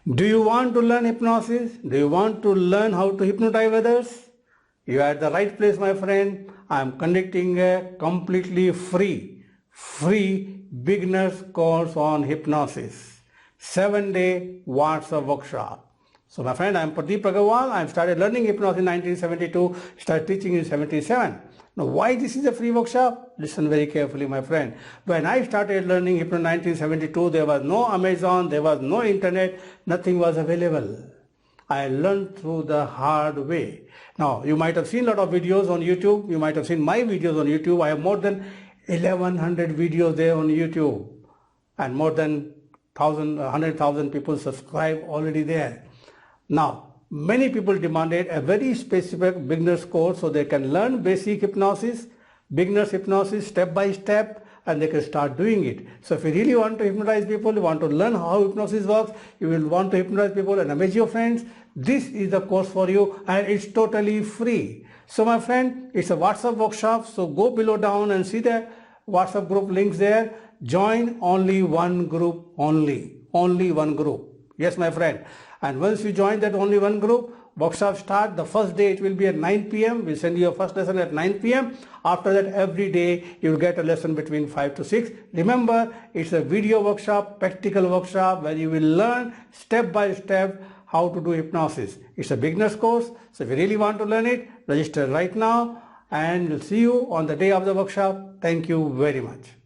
Do you want to learn hypnosis? Do you want to learn how to hypnotize others? You are at the right place, my friend. I am conducting a completely free beginner's course on hypnosis. 7-day WhatsApp workshop. So my friend, I am Pradeep Aggarwal. I started learning hypnosis in 1972, started teaching in 77. Now why this is a free workshop? Listen very carefully, my friend. When I started learning hypnosis in 1972, there was no Amazon, there was no internet, nothing was available. I learned through the hard way. Now you might have seen a lot of videos on YouTube. You might have seen my videos on YouTube. I have more than 1100 videos there on YouTube. And more than 100,000 people subscribe already there. Now, many people demanded a very specific beginner's course so they can learn basic hypnosis, beginner's hypnosis step by step, and they can start doing it. So if you really want to hypnotize people, you want to learn how hypnosis works, you will want to hypnotize people and amaze your friends, this is the course for you and it's totally free. So my friend, it's a WhatsApp workshop, so go below down and see the WhatsApp group links there. Join only one group only one group. Yes, my friend. And once you join that only one group, workshop start. The first day it will be at 9 p.m. We'll send you a first lesson at 9 p.m. After that, every day you will get a lesson between 5 to 6. Remember, it's a video workshop, practical workshop where you will learn step by step how to do hypnosis. It's a beginner's course. So if you really want to learn it, register right now and we'll see you on the day of the workshop. Thank you very much.